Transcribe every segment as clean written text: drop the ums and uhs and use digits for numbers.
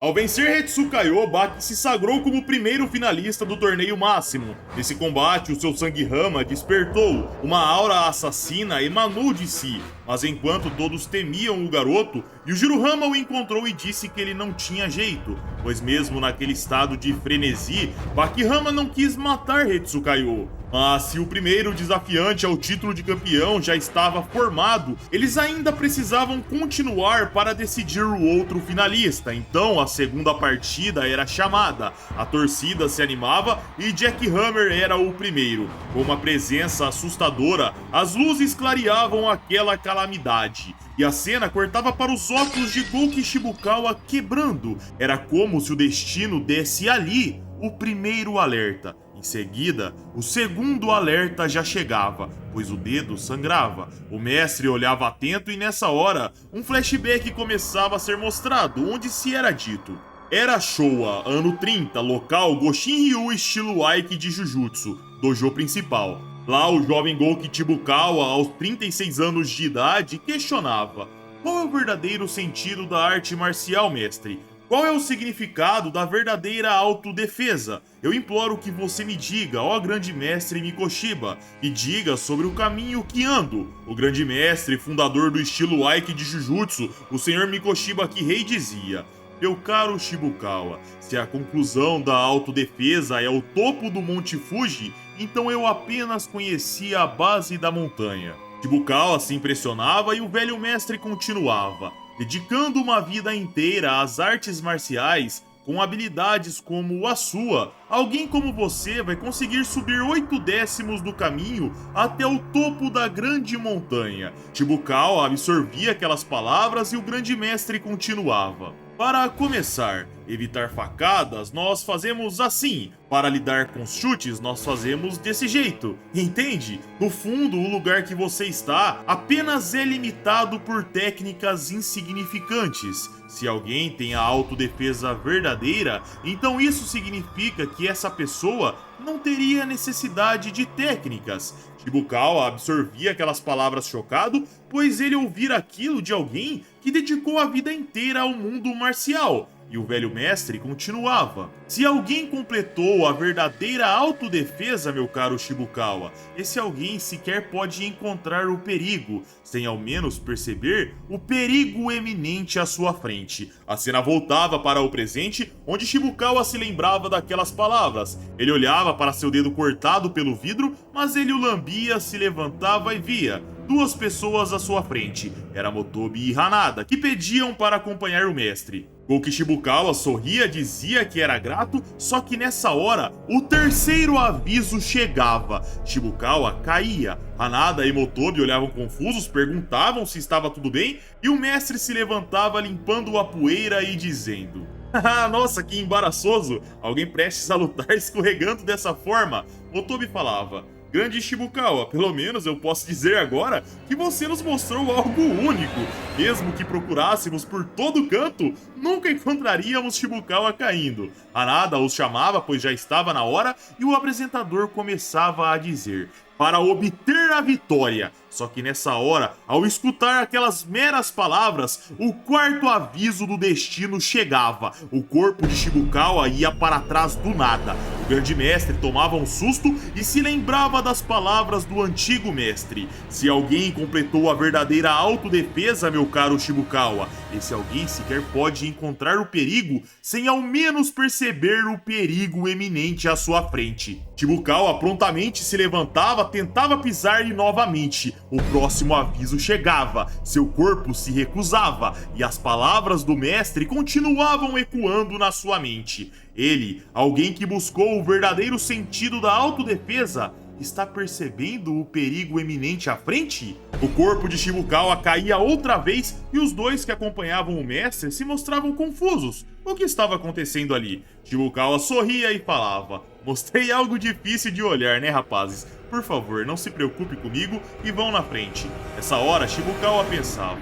Ao vencer Hetsukayo, Baki se sagrou como o primeiro finalista do torneio máximo. Nesse combate, o seu sangue Rama despertou, uma aura assassina emanou de si, mas enquanto todos temiam o garoto, Yujiro Rama o encontrou e disse que ele não tinha jeito, pois mesmo naquele estado de frenesi, Baki Rama não quis matar Hetsukayo. Mas se o primeiro desafiante ao título de campeão já estava formado, eles ainda precisavam continuar para decidir o outro finalista. Então a segunda partida era chamada, a torcida se animava e Jack Hammer era o primeiro. Com uma presença assustadora, as luzes clareavam aquela calamidade. E a cena cortava para os óculos de Gouki Shibukawa quebrando. Era como se o destino desse ali o primeiro alerta. Em seguida, o segundo alerta já chegava, pois o dedo sangrava. O mestre olhava atento e nessa hora, um flashback começava a ser mostrado, onde se era dito: era Showa, ano 30, local Goshin-ryu estilo Aiki de Jujutsu, dojo principal. Lá o jovem Gouki Chibukawa, aos 36 anos de idade, questionava: qual é o verdadeiro sentido da arte marcial, mestre? Qual é o significado da verdadeira autodefesa? Eu imploro que você me diga, ó grande mestre Mikoshiba, e diga sobre o caminho que ando. O grande mestre, fundador do estilo Aiki de Jujutsu, o senhor Mikoshiba Kihei dizia: meu caro Shibukawa, se a conclusão da autodefesa é o topo do Monte Fuji, então eu apenas conhecia a base da montanha. Shibukawa se impressionava e o velho mestre continuava: dedicando uma vida inteira às artes marciais, com habilidades como a sua, alguém como você vai conseguir subir 8 décimos do caminho até o topo da grande montanha. Shibukawa absorvia aquelas palavras e o grande mestre continuava: para começar, evitar facadas, nós fazemos assim. Para lidar com os chutes, nós fazemos desse jeito. Entende? No fundo, o lugar que você está apenas é limitado por técnicas insignificantes. Se alguém tem a autodefesa verdadeira, então isso significa que essa pessoa não teria necessidade de técnicas. Shibukawa absorvia aquelas palavras chocado, pois ele ouvira aquilo de alguém que dedicou a vida inteira ao mundo marcial. E o velho mestre continuava: se alguém completou a verdadeira autodefesa, meu caro Shibukawa, esse alguém sequer pode encontrar o perigo, sem ao menos perceber o perigo eminente à sua frente. A cena voltava para o presente, onde Shibukawa se lembrava daquelas palavras. Ele olhava para seu dedo cortado pelo vidro, mas ele o lambia, se levantava e via duas pessoas à sua frente. Era Motobi e Hanada, que pediam para acompanhar o mestre. Gouki Shibukawa sorria, dizia que era grato, só que nessa hora, o terceiro aviso chegava. Shibukawa caía. Hanada e Motobi olhavam confusos, perguntavam se estava tudo bem, e o mestre se levantava limpando a poeira e dizendo: ah, nossa, que embaraçoso! Alguém prestes a lutar escorregando dessa forma. Motobi falava: grande Shibukawa, pelo menos eu posso dizer agora que você nos mostrou algo único. Mesmo que procurássemos por todo canto, nunca encontraríamos Shibukawa caindo. Hanada os chamava, pois já estava na hora, e o apresentador começava a dizer: para obter a vitória. Só que nessa hora, ao escutar aquelas meras palavras, o quarto aviso do destino chegava. O corpo de Shibukawa ia para trás do nada. O grande mestre tomava um susto e se lembrava das palavras do antigo mestre: se alguém completou a verdadeira autodefesa, meu caro Shibukawa, esse alguém sequer pode encontrar o perigo sem ao menos perceber o perigo eminente à sua frente. Shibukawa prontamente se levantava, tentava pisar e novamente o próximo aviso chegava. Seu corpo se recusava e as palavras do mestre continuavam ecoando na sua mente. Ele, alguém que buscou o verdadeiro sentido da autodefesa, está percebendo o perigo eminente à frente? O corpo de Shibukawa caía outra vez e os dois que acompanhavam o mestre se mostravam confusos. O que estava acontecendo ali? Shibukawa sorria e falava: mostrei algo difícil de olhar, né, rapazes? Por favor, não se preocupe comigo e vão na frente. Nessa hora, Shibukawa pensava: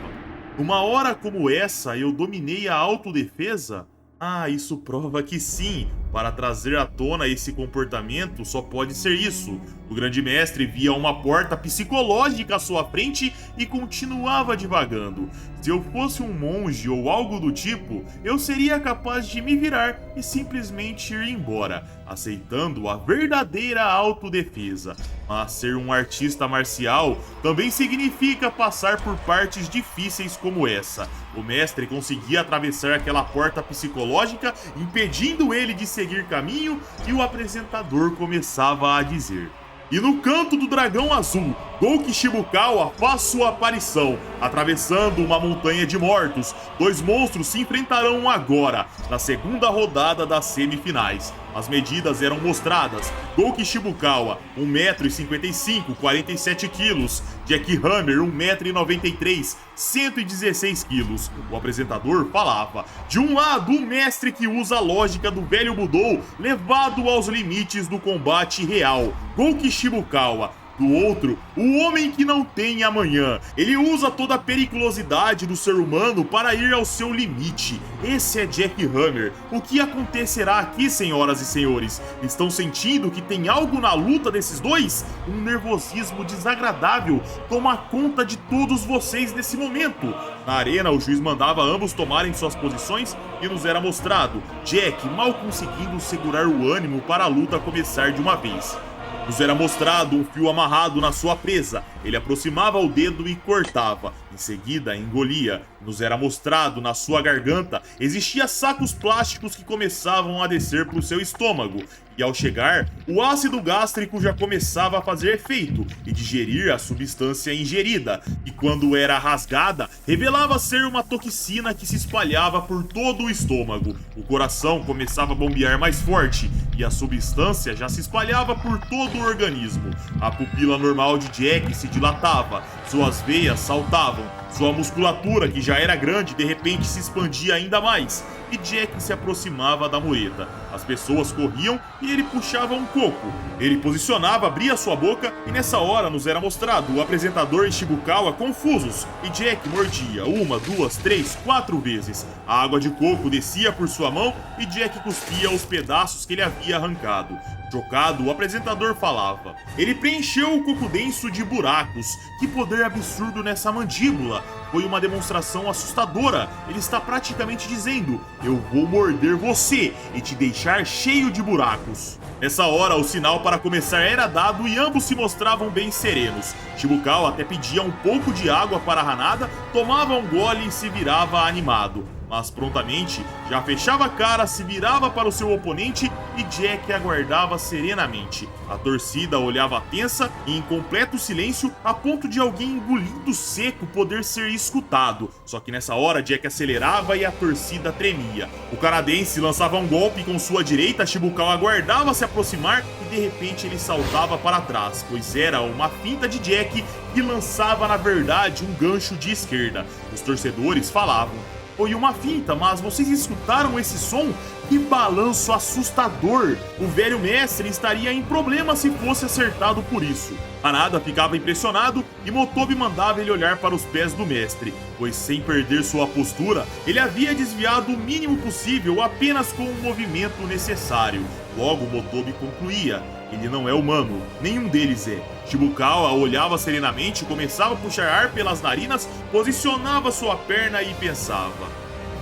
numa hora como essa, eu dominei a autodefesa? Ah, isso prova que sim, para trazer à tona esse comportamento só pode ser isso. O grande mestre via uma porta psicológica à sua frente e continuava divagando. Se eu fosse um monge ou algo do tipo, eu seria capaz de me virar e simplesmente ir embora, aceitando a verdadeira autodefesa. Mas ser um artista marcial também significa passar por partes difíceis como essa. O mestre conseguia atravessar aquela porta psicológica, impedindo ele de seguir caminho, e o apresentador começava a dizer: e no canto do dragão azul, Gouki Shibukawa faz sua aparição, atravessando uma montanha de mortos. Dois monstros se enfrentarão agora, na segunda rodada das semifinais. As medidas eram mostradas. Gouki Shibukawa, 1,55 m, 47 kg. Jack Hammer, 1,93 m, 116 kg. O apresentador falava: de um lado, o mestre que usa a lógica do velho Budou, levado aos limites do combate real, Gouki Shibukawa. Do outro, o homem que não tem amanhã. Ele usa toda a periculosidade do ser humano para ir ao seu limite. Esse é Jack Hammer. O que acontecerá aqui, senhoras e senhores? Estão sentindo que tem algo na luta desses dois? Um nervosismo desagradável toma conta de todos vocês nesse momento. Na arena, o juiz mandava ambos tomarem suas posições e nos era mostrado Jack mal conseguindo segurar o ânimo para a luta começar de uma vez. Nos era mostrado um fio amarrado na sua presa. Ele aproximava o dedo e cortava. Em seguida, engolia. Nos era mostrado na sua garganta existia sacos plásticos que começavam a descer para o seu estômago. E ao chegar, o ácido gástrico já começava a fazer efeito e digerir a substância ingerida. E quando era rasgada, revelava ser uma toxina que se espalhava por todo o estômago. O coração começava a bombear mais forte e a substância já se espalhava por todo o organismo. A pupila normal de Jack se dilatava, suas veias saltavam, sua musculatura, que já era grande, de repente se expandia ainda mais, e Jack se aproximava da mureta. As pessoas corriam e ele puxava um coco. Ele posicionava, abria sua boca, e nessa hora nos era mostrado o apresentador e Shibukawa confusos, e Jack mordia 1, 2, 3, 4 vezes. A água de coco descia por sua mão e Jack cuspia os pedaços que ele havia arrancado. Chocado, o apresentador falava: ele preencheu o coco denso de buracos. Que poder absurdo nessa mandíbula! Foi uma demonstração assustadora. Ele está praticamente dizendo: eu vou morder você e te deixar cheio de buracos. Nessa hora, o sinal para começar era dado e ambos se mostravam bem serenos. Shibukawa até pedia um pouco de água para Hanada, tomava um gole e se virava animado. Mas prontamente já fechava a cara, se virava para o seu oponente e Jack aguardava serenamente. A torcida olhava tensa e em completo silêncio, a ponto de alguém engolindo seco poder ser escutado. Só que nessa hora Jack acelerava e a torcida tremia. O canadense lançava um golpe com sua direita, Shibukawa aguardava se aproximar e de repente ele saltava para trás, pois era uma finta de Jack que lançava na verdade um gancho de esquerda. Os torcedores falavam: foi uma finta, mas vocês escutaram esse som? Que balanço assustador! O velho mestre estaria em problema se fosse acertado por isso. Hanada ficava impressionado e Motobi mandava ele olhar para os pés do mestre, pois sem perder sua postura, ele havia desviado o mínimo possível apenas com o movimento necessário. Logo Motobi concluía: ele não é humano, nenhum deles é. Shibukawa olhava serenamente, começava a puxar ar pelas narinas, posicionava sua perna e pensava: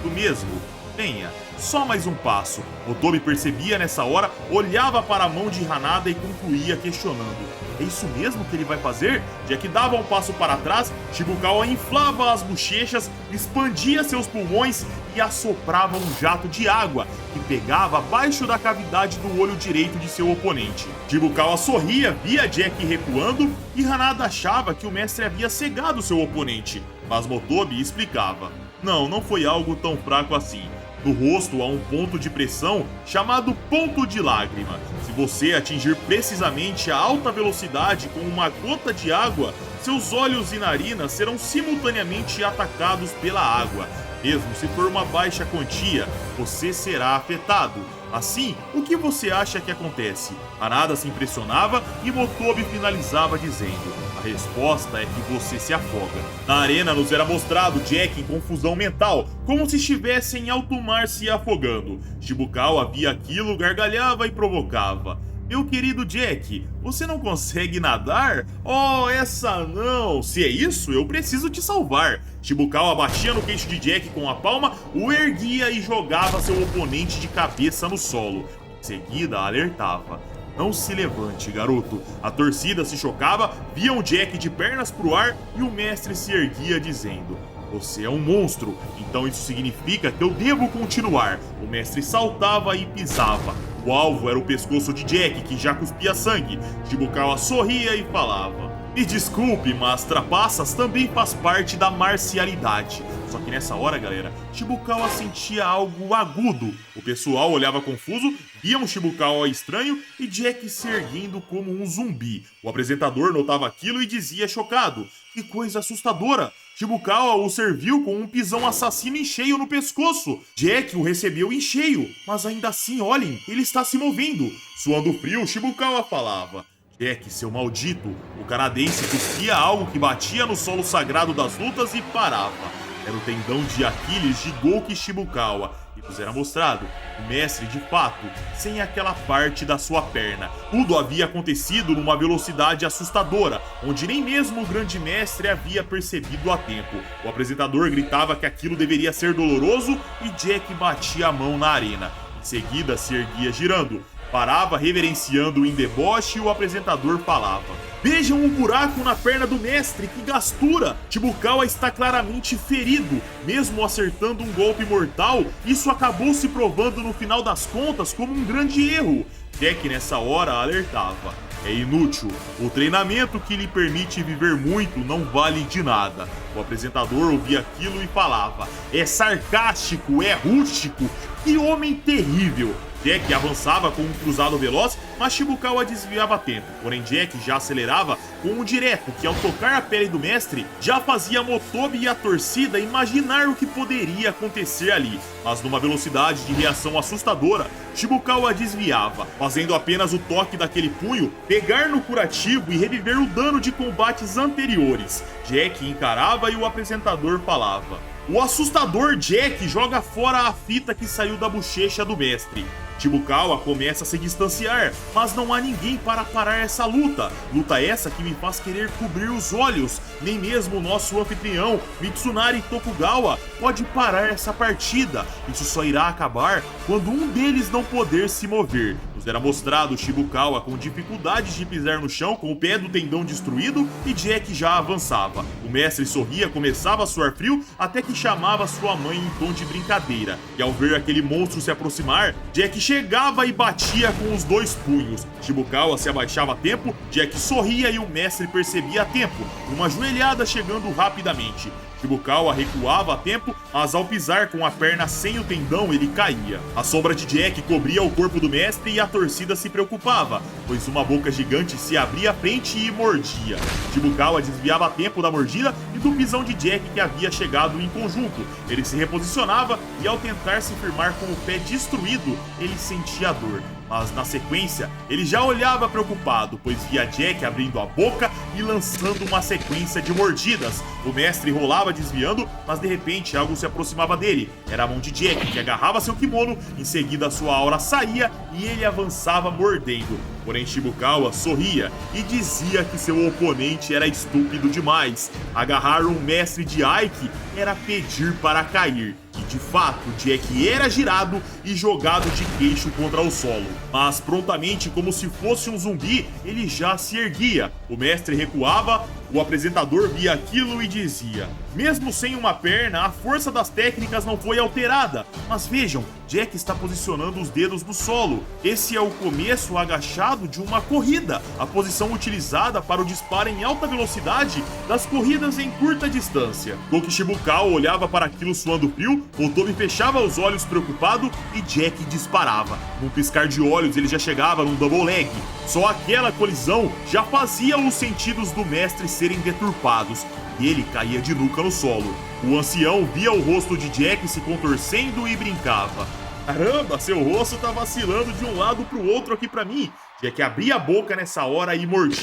tu mesmo, venha, só mais um passo. Motobi percebia nessa hora, olhava para a mão de Hanada e concluía questionando: é isso mesmo que ele vai fazer? Jack dava um passo para trás, Shibukawa inflava as bochechas, expandia seus pulmões e assoprava um jato de água que pegava abaixo da cavidade do olho direito de seu oponente. Shibukawa sorria, via Jack recuando e Hanada achava que o mestre havia cegado seu oponente. Mas Motobi explicava: não foi algo tão fraco assim. No rosto há um ponto de pressão chamado ponto de lágrima. Se você atingir precisamente a alta velocidade com uma gota de água, seus olhos e narinas serão simultaneamente atacados pela água. Mesmo se for uma baixa quantia, você será afetado. Assim, o que você acha que acontece? Hanada se impressionava e Motobi finalizava dizendo: A resposta é que você se afoga. Na arena nos era mostrado Jack em confusão mental, como se estivesse em alto mar se afogando. Shibukawa via aquilo, gargalhava e provocava. Meu querido Jack, você não consegue nadar? Oh, essa não! Se é isso, eu preciso te salvar. Shibukawa batia no queixo de Jack com a palma, o erguia e jogava seu oponente de cabeça no solo. Em seguida, alertava. Não se levante, garoto. A torcida se chocava, viam Jack de pernas pro ar e o mestre se erguia dizendo: você é um monstro, então isso significa que eu devo continuar. O mestre saltava e pisava. O alvo era o pescoço de Jack, que já cuspia sangue. Shibukawa sorria e falava: me desculpe, mas trapaças também faz parte da marcialidade. Só que nessa hora, galera, Shibukawa sentia algo agudo. O pessoal olhava confuso, viam Shibukawa estranho e Jack se erguendo como um zumbi. O apresentador notava aquilo e dizia chocado: que coisa assustadora! Shibukawa o serviu com um pisão assassino em cheio no pescoço. Jack o recebeu em cheio, mas ainda assim, olhem, ele está se movendo. Suando frio, Shibukawa falava: Jack, seu maldito. O canadense cuspia algo que batia no solo sagrado das lutas e parava. Era o tendão de Aquiles de Gouki Shibukawa, e nos era mostrado o mestre de fato, sem aquela parte da sua perna. Tudo havia acontecido numa velocidade assustadora, onde nem mesmo o grande mestre havia percebido a tempo. O apresentador gritava que aquilo deveria ser doloroso e Jack batia a mão na arena. Em seguida se erguia girando, parava reverenciando em deboche e o apresentador falava: vejam o buraco na perna do mestre, que gastura! Shibukawa está claramente ferido. Mesmo acertando um golpe mortal, isso acabou se provando no final das contas como um grande erro. Jack nessa hora alertava: é inútil. O treinamento que lhe permite viver muito não vale de nada. O apresentador ouvia aquilo e falava: é sarcástico, é rústico, que homem terrível. Jack avançava com um cruzado veloz, mas Shibukawa desviava a tempo. Porém Jack já acelerava com um direto que, ao tocar a pele do mestre, já fazia Motobi e a torcida imaginar o que poderia acontecer ali. Mas numa velocidade de reação assustadora, Shibukawa desviava, fazendo apenas o toque daquele punho pegar no curativo e reviver o dano de combates anteriores. Jack encarava e o apresentador falava: o assustador Jack joga fora a fita que saiu da bochecha do mestre. Shibukawa começa a se distanciar, mas não há ninguém para parar essa luta. Luta essa que me faz querer cobrir os olhos. Nem mesmo o nosso anfitrião, Mitsunari Tokugawa, pode parar essa partida. Isso só irá acabar quando um deles não poder se mover. Nos era mostrado Shibukawa com dificuldades de pisar no chão com o pé do tendão destruído e Jack já avançava. O mestre sorria, começava a suar frio, até que chamava sua mãe em tom de brincadeira. E ao ver aquele monstro se aproximar, Jack chegava e batia com os dois punhos. Shibukawa se abaixava a tempo, Jack sorria e o mestre percebia a tempo, uma joelhada chegando rapidamente. Shibukawa recuava a tempo, mas ao pisar com a perna sem o tendão, ele caía. A sombra de Jack cobria o corpo do mestre e a torcida se preocupava, pois uma boca gigante se abria à frente e mordia. Shibukawa desviava a tempo da mordida e do pisão de Jack que havia chegado em conjunto. Ele se reposicionava e, ao tentar se firmar com o pé destruído, ele sentia dor. Mas na sequência, ele já olhava preocupado, pois via Jack abrindo a boca e lançando uma sequência de mordidas. O mestre rolava desviando, mas de repente algo se aproximava dele. Era a mão de Jack, que agarrava seu kimono, em seguida sua aura saía e ele avançava mordendo. Porém Shibukawa sorria e dizia que seu oponente era estúpido demais. Agarrar um mestre de Aiki era pedir para cair. E de fato, Jack era girado e jogado de queixo contra o solo. Mas prontamente, como se fosse um zumbi, ele já se erguia. O mestre recuava, o apresentador via aquilo e dizia: mesmo sem uma perna, a força das técnicas não foi alterada. Mas vejam, Jack está posicionando os dedos no solo. Esse é o começo agachado de uma corrida, a posição utilizada para o disparo em alta velocidade das corridas em curta distância. Gouki Shibukawa olhava para aquilo suando frio, Motobi fechava os olhos preocupado e Jack disparava. Num piscar de olhos ele já chegava num double leg. Só aquela colisão já fazia os sentidos do mestre serem deturpados e ele caía de nuca no solo. O ancião via o rosto de Jack se contorcendo e brincava: caramba, seu rosto tá vacilando de um lado pro outro aqui pra mim. Jack abria a boca nessa hora e mordia.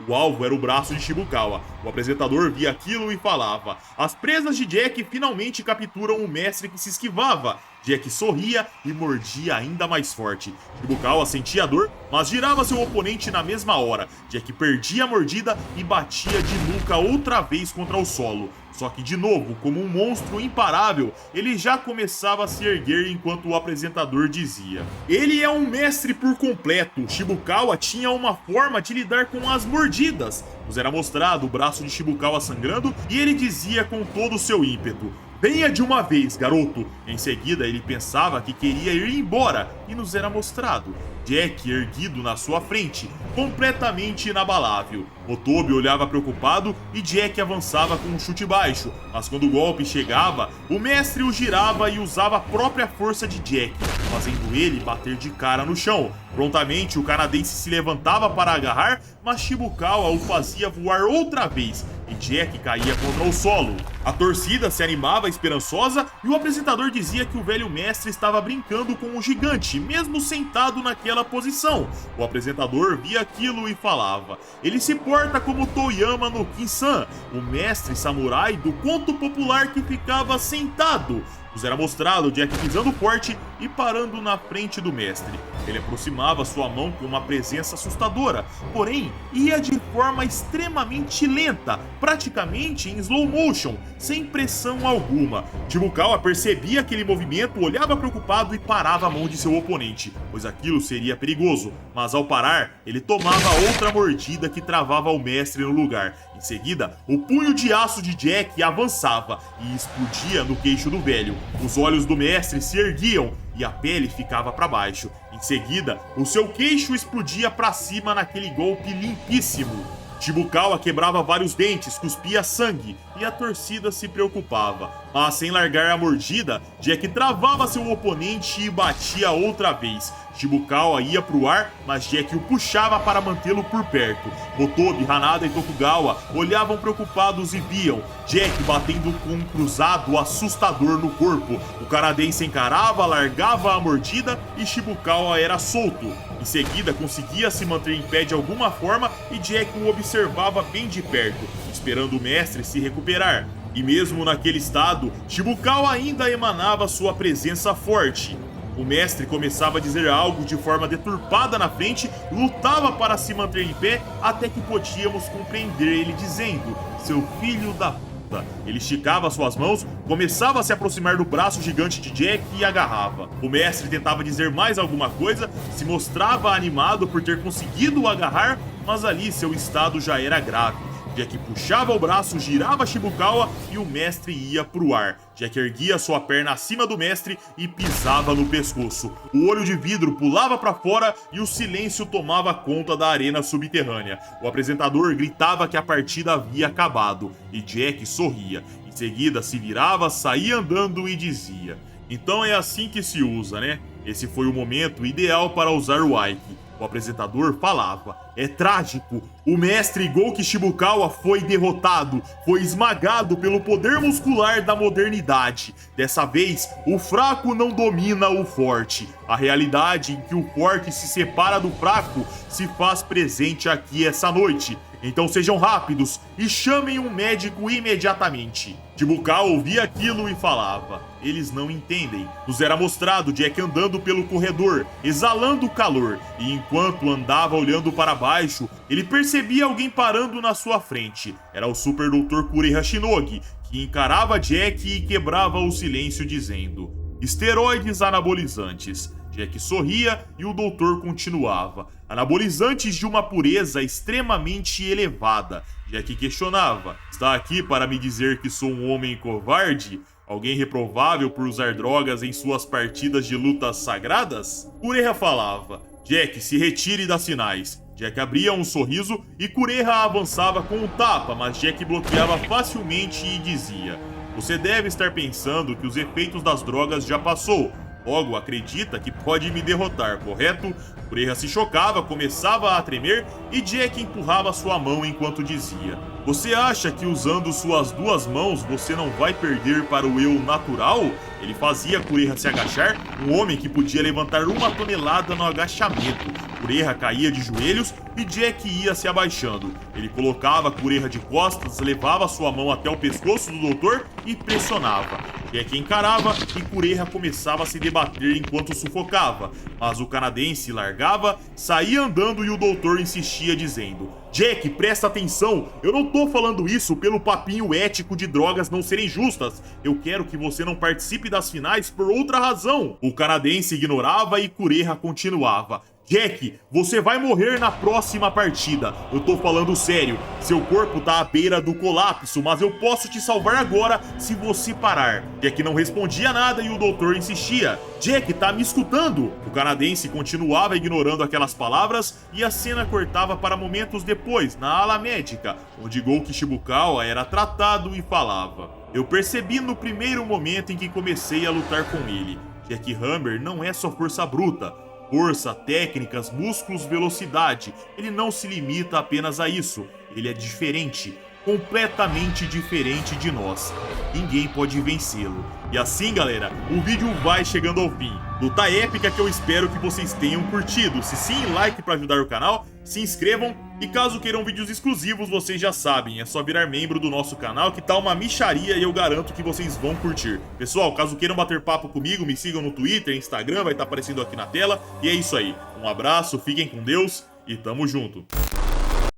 O alvo era o braço de Shibukawa. O apresentador via aquilo e falava: as presas de Jack finalmente capturam o mestre que se esquivava. Jack sorria e mordia ainda mais forte. Shibukawa sentia dor, mas girava seu oponente na mesma hora. Jack perdia a mordida e batia de nuca outra vez contra o solo. Só que de novo, como um monstro imparável, ele já começava a se erguer enquanto o apresentador dizia: ele é um mestre por completo. Shibukawa tinha uma forma de lidar com as mordidas. Nos era mostrado o braço de Shibukawa sangrando e ele dizia com todo o seu ímpeto: venha de uma vez, garoto. Em seguida, ele pensava que queria ir embora e nos era mostrado Jack erguido na sua frente, completamente inabalável. Otobi olhava preocupado e Jack avançava com um chute baixo, mas quando o golpe chegava, o mestre o girava e usava a própria força de Jack, fazendo ele bater de cara no chão. Prontamente, o canadense se levantava para agarrar, mas Shibukawa o fazia voar outra vez e Jack caía contra o solo. A torcida se animava esperançosa e o apresentador dizia que o velho mestre estava brincando com o gigante, mesmo sentado naquela posição. O apresentador via aquilo e falava: ele se porta como Toyama no Kin-san, o mestre samurai do conto popular que ficava sentado. Nos era mostrado Jack pisando forte e parando na frente do mestre. Ele aproximava sua mão com uma presença assustadora, porém ia de forma extremamente lenta, praticamente em slow motion, sem pressão alguma. Shibukawa percebia aquele movimento, olhava preocupado e parava a mão de seu oponente, pois aquilo seria perigoso, mas ao parar, ele tomava outra mordida que travava o mestre no lugar. Em seguida, o punho de aço de Jack avançava e explodia no queixo do velho. Os olhos do mestre se erguiam e a pele ficava para baixo. Em seguida, o seu queixo explodia para cima naquele golpe limpíssimo. Shibukawa quebrava vários dentes, cuspia sangue e a torcida se preocupava. Mas sem largar a mordida, Jack travava seu oponente e batia outra vez. Shibukawa ia pro ar, mas Jack o puxava para mantê-lo por perto. Otobi, Hanada e Tokugawa olhavam preocupados e viam Jack batendo com um cruzado assustador no corpo. O canadense encarava, largava a mordida e Shibukawa era solto. Em seguida, conseguia se manter em pé de alguma forma e Jack o observava bem de perto, esperando o mestre se recuperar. E mesmo naquele estado, Shibukawa ainda emanava sua presença forte. O mestre começava a dizer algo de forma deturpada na frente, lutava para se manter em pé, até que podíamos compreender ele dizendo: seu filho da puta. Ele esticava suas mãos, começava a se aproximar do braço gigante de Jack e agarrava. O mestre tentava dizer mais alguma coisa, se mostrava animado por ter conseguido o agarrar, mas ali seu estado já era grave. Jack puxava o braço, girava Shibukawa e o mestre ia pro ar. Jack erguia sua perna acima do mestre e pisava no pescoço. O olho de vidro pulava para fora e o silêncio tomava conta da arena subterrânea. O apresentador gritava que a partida havia acabado e Jack sorria. Em seguida se virava, saía andando e dizia: então é assim que se usa, né? Esse foi o momento ideal para usar o Aiki. O apresentador falava: é trágico, o mestre Gouki Shibukawa foi derrotado, foi esmagado pelo poder muscular da modernidade. Dessa vez, o fraco não domina o forte. A realidade em que o forte se separa do fraco se faz presente aqui essa noite. Então sejam rápidos e chamem um médico imediatamente. Shibukawa ouvia aquilo e falava: eles não entendem. Nos era mostrado Jack andando pelo corredor, exalando calor, e enquanto andava olhando para baixo, ele percebia alguém parando na sua frente. Era o Super Dr. Kurei Hashinogi, que encarava Jack e quebrava o silêncio dizendo: esteroides anabolizantes. Jack sorria e o doutor continuava: anabolizantes de uma pureza extremamente elevada. Jack questionava: está aqui para me dizer que sou um homem covarde? Alguém reprovável por usar drogas em suas partidas de lutas sagradas? Kureha falava: Jack, se retire das sinais. Jack abria um sorriso e Kureha avançava com um tapa, mas Jack bloqueava facilmente e dizia: você deve estar pensando que os efeitos das drogas já passou. Logo, acredita que pode me derrotar, correto? Kureha se chocava, começava a tremer e Jack empurrava sua mão enquanto dizia: você acha que usando suas duas mãos você não vai perder para o eu natural? Ele fazia Kureha se agachar, um homem que podia levantar 1 tonelada no agachamento. Kureha caía de joelhos e Jack ia se abaixando. Ele colocava Kureha de costas, levava sua mão até o pescoço do doutor e pressionava. Jack encarava e Kureha começava a se debater enquanto sufocava, mas o canadense largava, saía andando e o doutor insistia dizendo: Jack, presta atenção, eu não tô falando isso pelo papinho ético de drogas não serem justas, eu quero que você não participe das finais por outra razão. O canadense ignorava e Kureha continuava: Jack, você vai morrer na próxima partida. Eu tô falando sério. Seu corpo tá à beira do colapso, mas eu posso te salvar agora se você parar. Jack não respondia nada e o doutor insistia: Jack, tá me escutando? O canadense continuava ignorando aquelas palavras e a cena cortava para momentos depois, na ala médica, onde Gouki Shibukawa era tratado e falava: eu percebi no primeiro momento em que comecei a lutar com ele. Jack Hammer não é só força bruta. Força, técnicas, músculos, velocidade. Ele não se limita apenas a isso. Ele é diferente, completamente diferente de nós. Ninguém pode vencê-lo. E assim, galera, o vídeo vai chegando ao fim. Luta épica que eu espero que vocês tenham curtido. Se sim, like para ajudar o canal, se inscrevam e caso queiram vídeos exclusivos, vocês já sabem, é só virar membro do nosso canal que tá uma mixaria e eu garanto que vocês vão curtir. Pessoal, caso queiram bater papo comigo, me sigam no Twitter, Instagram, vai estar aparecendo aqui na tela. E é isso aí. Um abraço, fiquem com Deus e tamo junto.